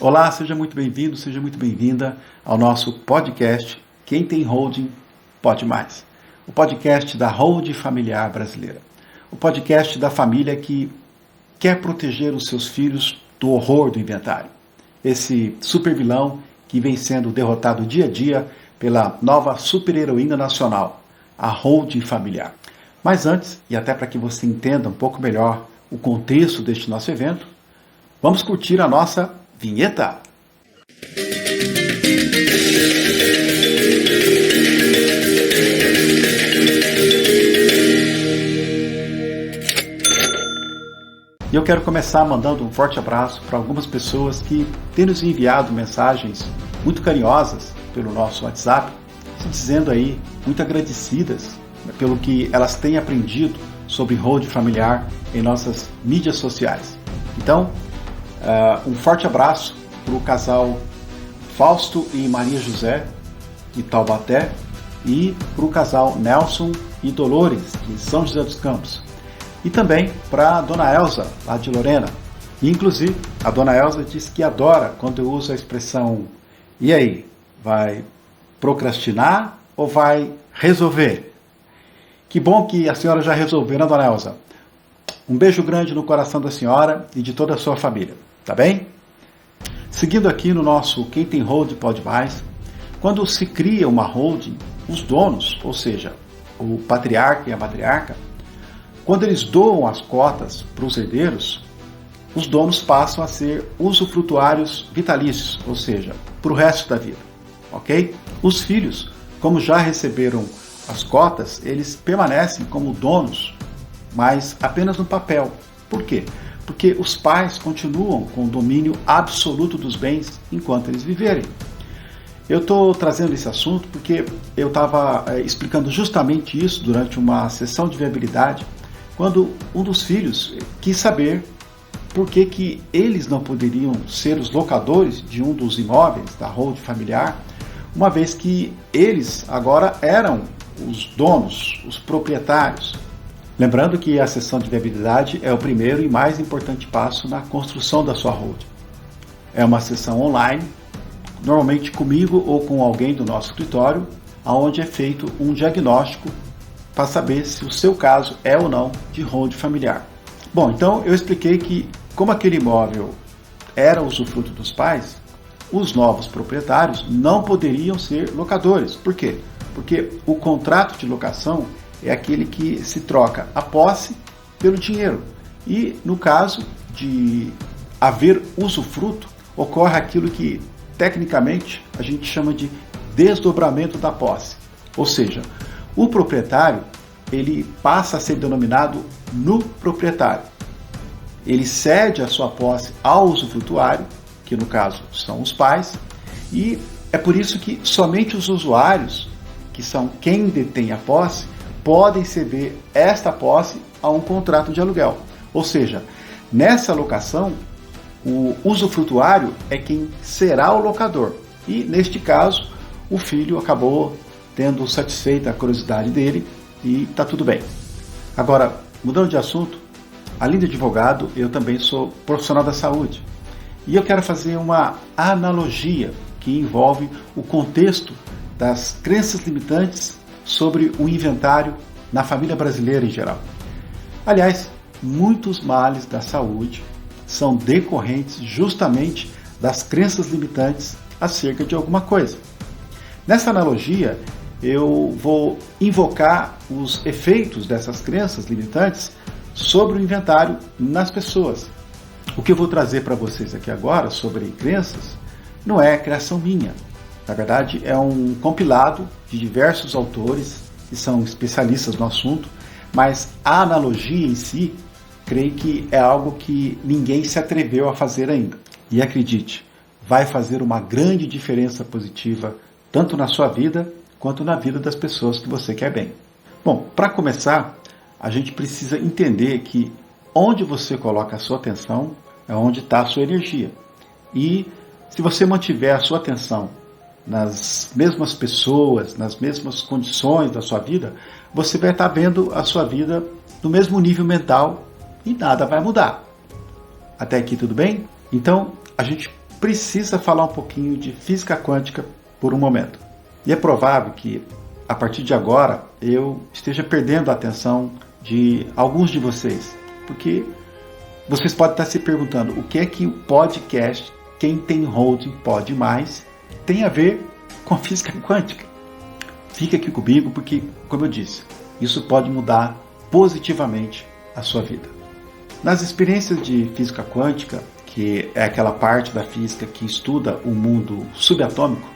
Olá, seja muito bem-vindo, seja muito bem-vinda ao nosso podcast Quem Tem Holding Pode Mais. O podcast da Holding Familiar Brasileira. O podcast da família que quer proteger os seus filhos do horror do inventário. Esse super vilão que vem sendo derrotado dia a dia pela nova super-heroína nacional, a Holding Familiar. Mas antes, e até para que você entenda um pouco melhor o contexto deste nosso evento, vamos curtir a nossa vinheta. E eu quero começar mandando um forte abraço para algumas pessoas que têm nos enviado mensagens muito carinhosas pelo nosso WhatsApp, se dizendo aí muito agradecidas pelo que elas têm aprendido sobre holding familiar em nossas mídias sociais. Então, um forte abraço para o casal Fausto e Maria José, de Taubaté, e para o casal Nelson e Dolores, de São José dos Campos. E também para a dona Elza, lá de Lorena. E, inclusive, a dona Elza diz que adora quando eu uso a expressão "e aí, vai procrastinar ou vai resolver?" Que bom que a senhora já resolveu, né, dona Elza? Um beijo grande no coração da senhora e de toda a sua família, tá bem? Seguindo aqui no nosso Quem Tem Holding Pode Mais, quando se cria uma holding, os donos, ou seja, o patriarca e a matriarca, quando eles doam as cotas para os herdeiros, os donos passam a ser usufrutuários vitalícios, ou seja, para o resto da vida, ok? Os filhos, como já receberam as cotas, eles permanecem como donos, mas apenas no papel. Por quê? Porque os pais continuam com o domínio absoluto dos bens enquanto eles viverem. Eu estou trazendo esse assunto porque eu estava explicando justamente isso durante uma sessão de viabilidade, quando um dos filhos quis saber por que eles não poderiam ser os locadores de um dos imóveis da holding familiar, uma vez que eles agora eram os donos, os proprietários. Lembrando que a sessão de viabilidade é o primeiro e mais importante passo na construção da sua holding. É uma sessão online, normalmente comigo ou com alguém do nosso escritório, onde é feito um diagnóstico para saber se o seu caso é ou não de holding familiar. Bom, então eu expliquei que, como aquele imóvel era usufruto dos pais, os novos proprietários não poderiam ser locadores. Por quê? Porque o contrato de locação é aquele que se troca a posse pelo dinheiro. E no caso de haver usufruto, ocorre aquilo que tecnicamente a gente chama de desdobramento da posse. Ou seja, o proprietário ele passa a ser denominado no proprietário. Ele cede a sua posse ao usufrutuário, que no caso são os pais, e é por isso que somente os usuários, que são quem detém a posse, podem ceder esta posse a um contrato de aluguel. Ou seja, nessa locação, o usufrutuário é quem será o locador. E, neste caso, o filho acabou tendo satisfeita a curiosidade dele e está tudo bem. Agora, mudando de assunto, além de advogado, eu também sou profissional da saúde. E eu quero fazer uma analogia que envolve o contexto das crenças limitantes sobre o inventário na família brasileira em geral. Aliás, muitos males da saúde são decorrentes justamente das crenças limitantes acerca de alguma coisa. Nessa analogia, eu vou invocar os efeitos dessas crenças limitantes sobre o inventário nas pessoas. O que eu vou trazer para vocês aqui agora sobre crenças não é criação minha. Na verdade, é um compilado de diversos autores que são especialistas no assunto, mas a analogia em si, creio que é algo que ninguém se atreveu a fazer ainda. E acredite, vai fazer uma grande diferença positiva tanto na sua vida quanto na vida das pessoas que você quer bem. Bom, para começar, a gente precisa entender que onde você coloca a sua atenção é onde está a sua energia. E se você mantiver a sua atenção nas mesmas pessoas, nas mesmas condições da sua vida, você vai estar vendo a sua vida no mesmo nível mental e nada vai mudar. Até aqui tudo bem? Então, a gente precisa falar um pouquinho de física quântica por um momento. E é provável que, a partir de agora, eu esteja perdendo a atenção de alguns de vocês, porque vocês podem estar se perguntando o que é que o podcast Quem Tem Holding Pode Mais tem a ver com física quântica. Fica aqui comigo porque, como eu disse, isso pode mudar positivamente a sua vida. Nas experiências de física quântica, que é aquela parte da física que estuda o mundo subatômico,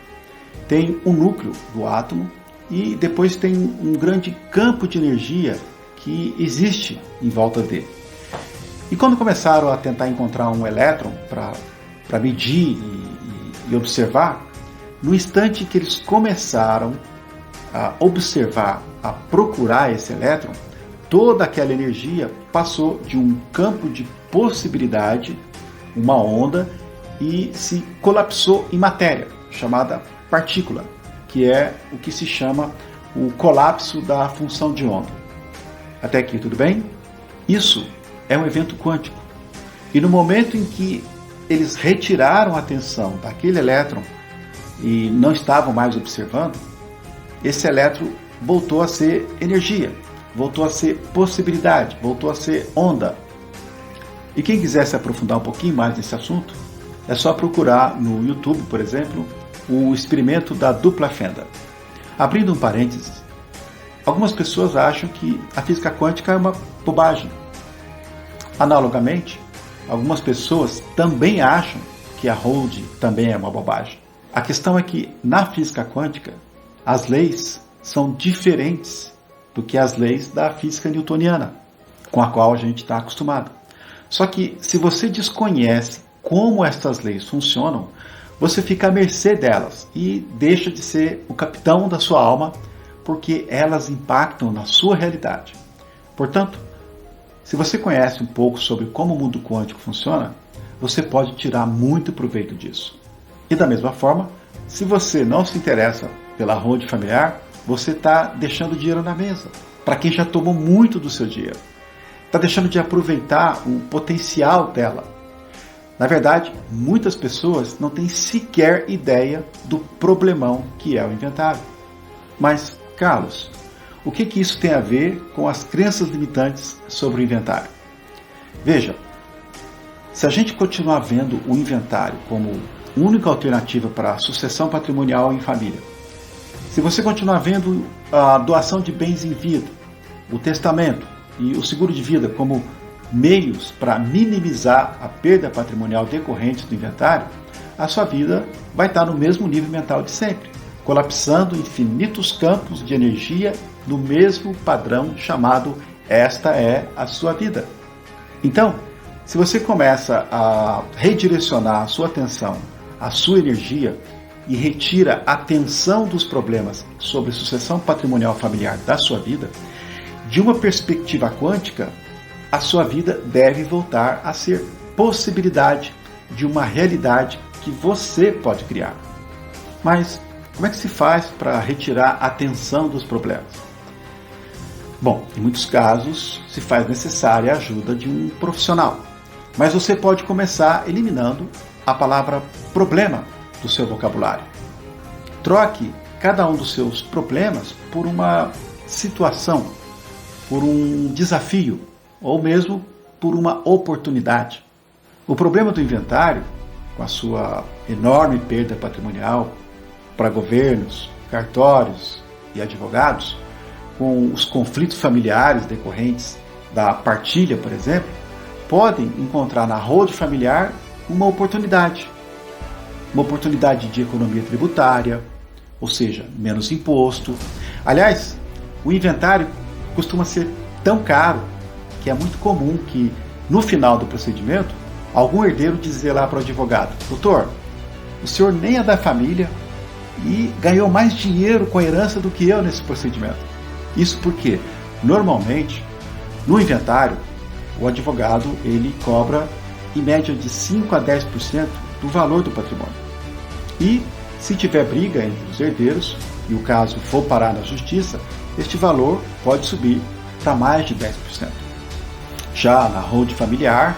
tem um núcleo do átomo e depois tem um grande campo de energia que existe em volta dele. E quando começaram a tentar encontrar um elétron para medir e observar, no instante que eles começaram a observar, a procurar esse elétron, toda aquela energia passou de um campo de possibilidade, uma onda, e se colapsou em matéria, chamada partícula, que é o que se chama o colapso da função de onda. Até aqui, tudo bem? Isso é um evento quântico. E no momento em que eles retiraram a atenção daquele elétron e não estavam mais observando, esse elétron voltou a ser energia, voltou a ser possibilidade, voltou a ser onda. E quem quiser se aprofundar um pouquinho mais nesse assunto, é só procurar no YouTube, por exemplo, o experimento da dupla fenda. Abrindo um parênteses, algumas pessoas acham que a física quântica é uma bobagem. Analogamente, algumas pessoas também acham que a Huld também é uma bobagem. A questão é que, na física quântica, as leis são diferentes do que as leis da física newtoniana, com a qual a gente está acostumado. Só que, se você desconhece como estas leis funcionam, você fica à mercê delas e deixa de ser o capitão da sua alma, porque elas impactam na sua realidade. Portanto, se você conhece um pouco sobre como o mundo quântico funciona, você pode tirar muito proveito disso. E da mesma forma, se você não se interessa pela Huld familiar, você está deixando dinheiro na mesa, para quem já tomou muito do seu dinheiro. Está deixando de aproveitar o potencial dela. Na verdade, muitas pessoas não têm sequer ideia do problemão que é o inventário. Mas, Carlos, o que isso tem a ver com as crenças limitantes sobre o inventário? Veja, se a gente continuar vendo o inventário como única alternativa para a sucessão patrimonial em família, se você continuar vendo a doação de bens em vida, o testamento e o seguro de vida como meios para minimizar a perda patrimonial decorrente do inventário, a sua vida vai estar no mesmo nível mental de sempre, colapsando infinitos campos de energia no mesmo padrão chamado esta é a sua vida. Então, se você começa a redirecionar a sua atenção, a sua energia e retira a atenção dos problemas sobre sucessão patrimonial familiar da sua vida, de uma perspectiva quântica, a sua vida deve voltar a ser possibilidade de uma realidade que você pode criar. Mas como é que se faz para retirar a atenção dos problemas? Bom, em muitos casos se faz necessária a ajuda de um profissional. Mas você pode começar eliminando a palavra problema do seu vocabulário. Troque cada um dos seus problemas por uma situação, por um desafio, ou mesmo por uma oportunidade. O problema do inventário, com a sua enorme perda patrimonial para governos, cartórios e advogados, com os conflitos familiares decorrentes da partilha, por exemplo, podem encontrar na Huld familiar uma oportunidade. Uma oportunidade de economia tributária, ou seja, menos imposto. Aliás, o inventário costuma ser tão caro que é muito comum que, no final do procedimento, algum herdeiro dizer lá para o advogado: doutor, o senhor nem é da família e ganhou mais dinheiro com a herança do que eu nesse procedimento. Isso porque, normalmente, no inventário, o advogado ele cobra em média de 5 a 10% do valor do patrimônio. E, se tiver briga entre os herdeiros e o caso for parar na justiça, este valor pode subir para mais de 10%. Já na Huld familiar,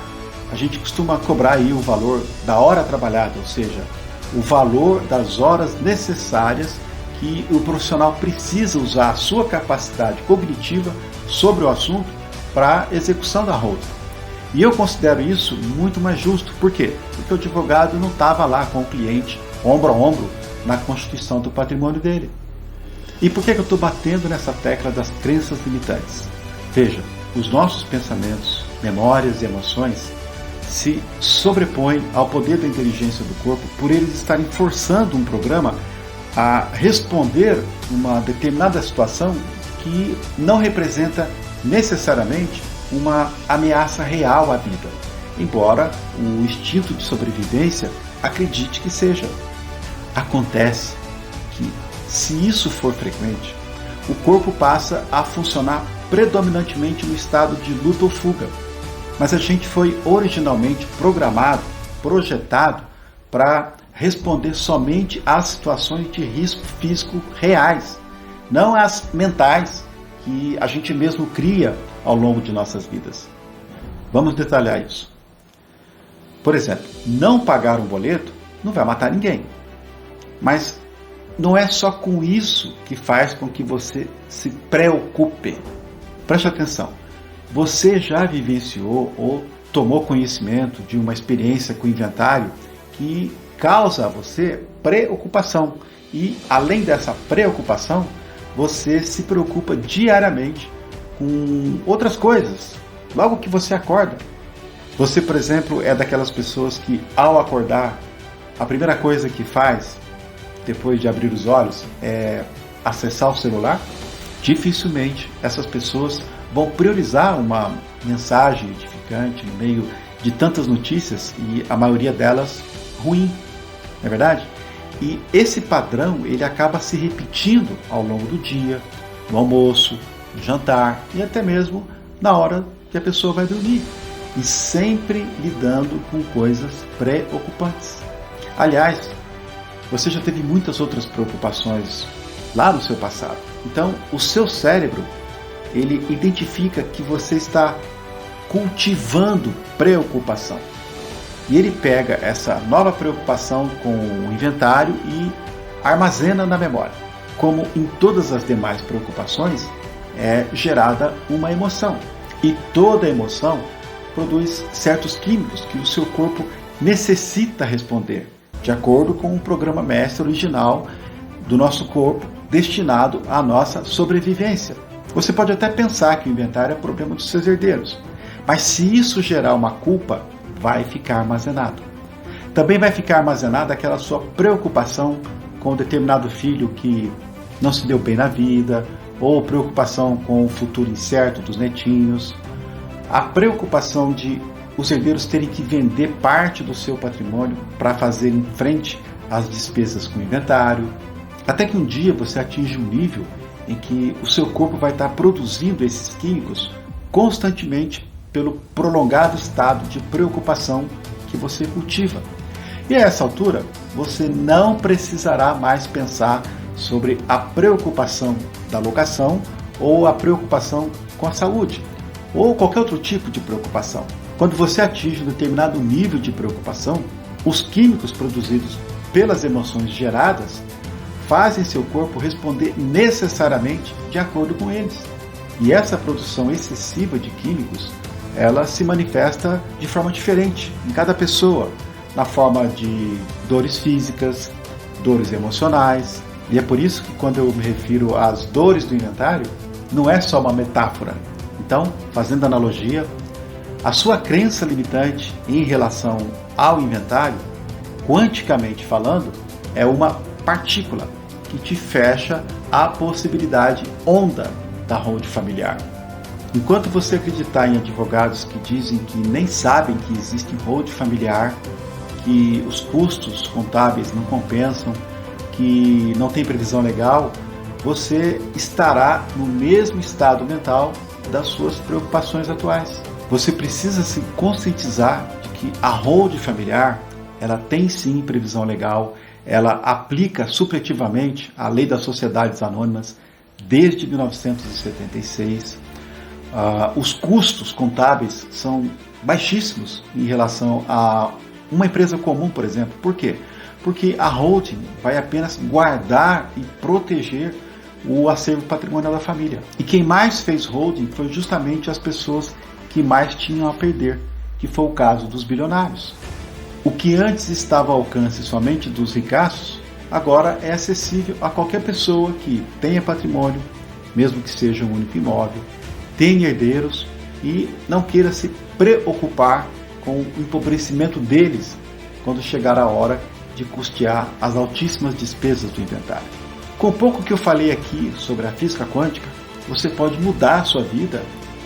a gente costuma cobrar aí o valor da hora trabalhada, ou seja, o valor das horas necessárias que o profissional precisa usar a sua capacidade cognitiva sobre o assunto para a execução da hold. E eu considero isso muito mais justo. Por quê? Porque o advogado não estava lá com o cliente, ombro a ombro, na constituição do patrimônio dele. E por que eu estou batendo nessa tecla das crenças limitantes? Veja, os nossos pensamentos, memórias e emoções se sobrepõem ao poder da inteligência do corpo por eles estarem forçando um programa a responder uma determinada situação que não representa necessariamente uma ameaça real à vida, embora o instinto de sobrevivência acredite que seja. Acontece que, se isso for frequente, o corpo passa a funcionar predominantemente no estado de luta ou fuga. Mas a gente foi originalmente programado, projetado para responder somente às situações de risco físico reais, não às mentais que a gente mesmo cria ao longo de nossas vidas. Vamos detalhar isso. Por exemplo, não pagar um boleto não vai matar ninguém. Mas não é só com isso que faz com que você se preocupe. Preste atenção. Você já vivenciou ou tomou conhecimento de uma experiência com inventário que causa a você preocupação. E, além dessa preocupação, você se preocupa diariamente com outras coisas, logo que você acorda. Você, por exemplo, é daquelas pessoas que, ao acordar, a primeira coisa que faz, depois de abrir os olhos, é acessar o celular? Dificilmente essas pessoas vão priorizar uma mensagem edificante no meio de tantas notícias e a maioria delas ruim, não é verdade? E esse padrão ele acaba se repetindo ao longo do dia, no almoço, no jantar e até mesmo na hora que a pessoa vai dormir, e sempre lidando com coisas preocupantes. Aliás, você já teve muitas outras preocupações lá no seu passado. Então, o seu cérebro, ele identifica que você está cultivando preocupação. E ele pega essa nova preocupação com o inventário e armazena na memória. Como em todas as demais preocupações, é gerada uma emoção. E toda emoção produz certos químicos que o seu corpo necessita responder, de acordo com o programa mestre original do nosso corpo, destinado à nossa sobrevivência. Você pode até pensar que o inventário é problema dos seus herdeiros, mas se isso gerar uma culpa, vai ficar armazenado. Também vai ficar armazenada aquela sua preocupação com um determinado filho que não se deu bem na vida, ou preocupação com o futuro incerto dos netinhos, a preocupação de os herdeiros terem que vender parte do seu patrimônio para fazer frente às despesas com o inventário, até que um dia você atinge um nível em que o seu corpo vai estar produzindo esses químicos constantemente pelo prolongado estado de preocupação que você cultiva. E a essa altura, você não precisará mais pensar sobre a preocupação da locação ou a preocupação com a saúde, ou qualquer outro tipo de preocupação. Quando você atinge um determinado nível de preocupação, os químicos produzidos pelas emoções geradas fazem seu corpo responder necessariamente de acordo com eles. E essa produção excessiva de químicos, ela se manifesta de forma diferente em cada pessoa, na forma de dores físicas, dores emocionais. E é por isso que quando eu me refiro às dores do inventário, não é só uma metáfora. Então, fazendo analogia, a sua crença limitante em relação ao inventário, quanticamente falando, é uma partícula que te fecha a possibilidade onda da hold familiar. Enquanto você acreditar em advogados que dizem que nem sabem que existe hold familiar, que os custos contábeis não compensam, que não tem previsão legal, você estará no mesmo estado mental das suas preocupações atuais. Você precisa se conscientizar de que a hold familiar, ela tem sim previsão legal, ela aplica supletivamente a lei das sociedades anônimas desde 1976. Os custos contábeis são baixíssimos em relação a uma empresa comum, por exemplo. Por quê? Porque a holding vai apenas guardar e proteger o acervo patrimonial da família. E quem mais fez holding foi justamente as pessoas que mais tinham a perder, que foi o caso dos bilionários. O que antes estava ao alcance somente dos ricaços, agora é acessível a qualquer pessoa que tenha patrimônio, mesmo que seja um único imóvel, tenha herdeiros e não queira se preocupar com o empobrecimento deles quando chegar a hora de custear as altíssimas despesas do inventário. Com o pouco que eu falei aqui sobre a física quântica, você pode mudar a sua vida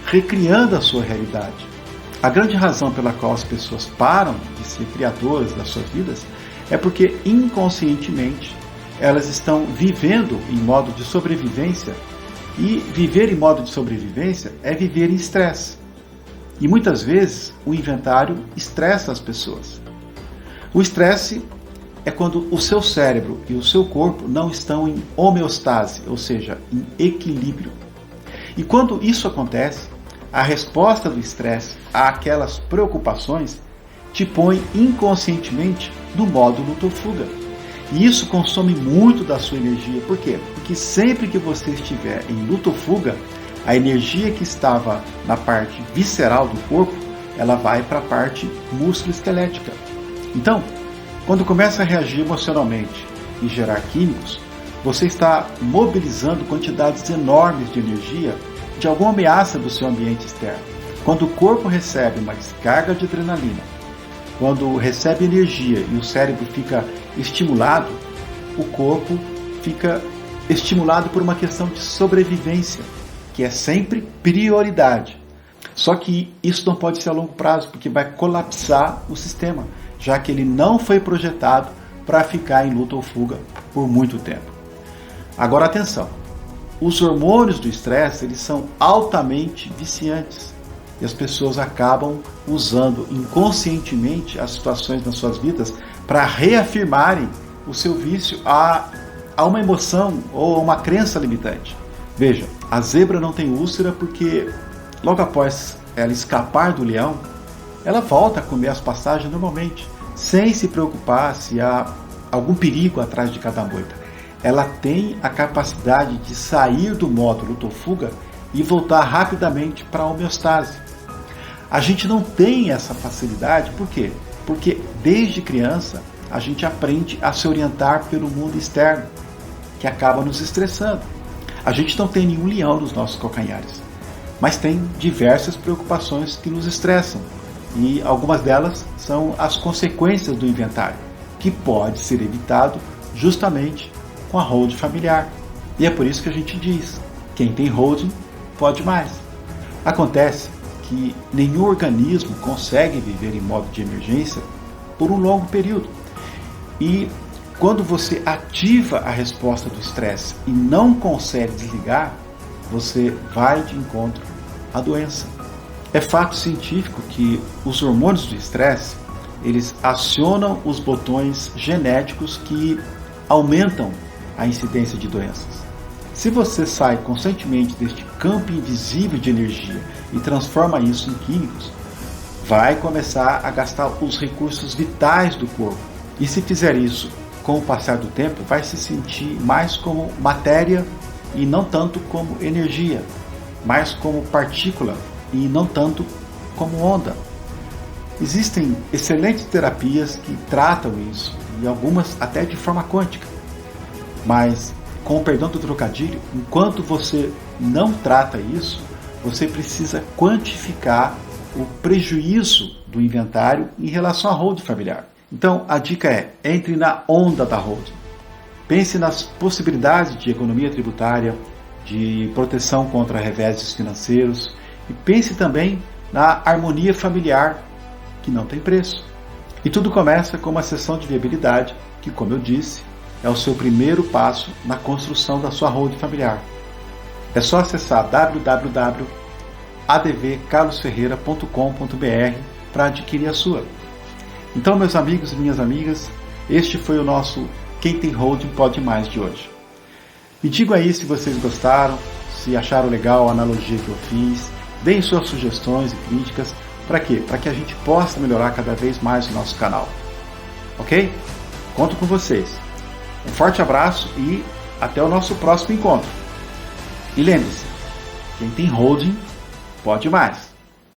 recriando a sua realidade. A grande razão pela qual as pessoas param de ser criadoras das suas vidas é porque inconscientemente elas estão vivendo em modo de sobrevivência, e viver em modo de sobrevivência é viver em estresse. E muitas vezes o inventário estressa as pessoas. O estresse é quando o seu cérebro e o seu corpo não estão em homeostase, ou seja, em equilíbrio. E quando isso acontece, a resposta do estresse àquelas preocupações te põe inconscientemente no modo luta ou fuga. E isso consome muito da sua energia. Por quê? Porque sempre que você estiver em luta ou fuga, a energia que estava na parte visceral do corpo, ela vai para a parte músculo-esquelética. Então, quando começa a reagir emocionalmente e gerar químicos, você está mobilizando quantidades enormes de energia de alguma ameaça do seu ambiente externo. Quando o corpo recebe uma descarga de adrenalina, quando recebe energia e o cérebro fica estimulado, o corpo fica estimulado por uma questão de sobrevivência, que é sempre prioridade. Só que isso não pode ser a longo prazo, porque vai colapsar o sistema, já que ele não foi projetado para ficar em luta ou fuga por muito tempo. Agora atenção, os hormônios do estresse eles são altamente viciantes e as pessoas acabam usando inconscientemente as situações nas suas vidas para reafirmarem o seu vício a uma emoção ou a uma crença limitante. Veja, a zebra não tem úlcera porque logo após ela escapar do leão, ela volta a comer as passagens normalmente, sem se preocupar se há algum perigo atrás de cada moita. Ela tem a capacidade de sair do modo luta ou fuga e voltar rapidamente para a homeostase. A gente não tem essa facilidade, por quê? Porque desde criança a gente aprende a se orientar pelo mundo externo, que acaba nos estressando. A gente não tem nenhum leão nos nossos calcanhares, mas tem diversas preocupações que nos estressam, e algumas delas são as consequências do inventário, que pode ser evitado justamente com a holding familiar. E é por isso que a gente diz, quem tem holding pode mais. Acontece que nenhum organismo consegue viver em modo de emergência por um longo período. E quando você ativa a resposta do estresse e não consegue desligar, você vai de encontro à doença. É fato científico que os hormônios do estresse, eles acionam os botões genéticos que aumentam a incidência de doenças. Se você sai conscientemente deste campo invisível de energia e transforma isso em químicos, vai começar a gastar os recursos vitais do corpo. E se fizer isso com o passar do tempo, vai se sentir mais como matéria e não tanto como energia, mais como partícula e não tanto como onda. Existem excelentes terapias que tratam isso, e algumas até de forma quântica. Mas, com o perdão do trocadilho, enquanto você não trata isso, você precisa quantificar o prejuízo do inventário em relação à holding familiar. Então, a dica é, entre na onda da holding. Pense nas possibilidades de economia tributária, de proteção contra reveses financeiros, e pense também na harmonia familiar, que não tem preço. E tudo começa com uma sessão de viabilidade, que, como eu disse, é o seu primeiro passo na construção da sua holding familiar. É só acessar www.advcarlosferreira.com.br para adquirir a sua. Então, meus amigos e minhas amigas, este foi o nosso Quem Tem Holding Pode Mais de hoje. Me digam aí se vocês gostaram, se acharam legal a analogia que eu fiz, deem suas sugestões e críticas, Para quê? Para que a gente possa melhorar cada vez mais o nosso canal. Ok? Conto com vocês. Um forte abraço e até o nosso próximo encontro. E lembre-se, quem tem holding pode mais.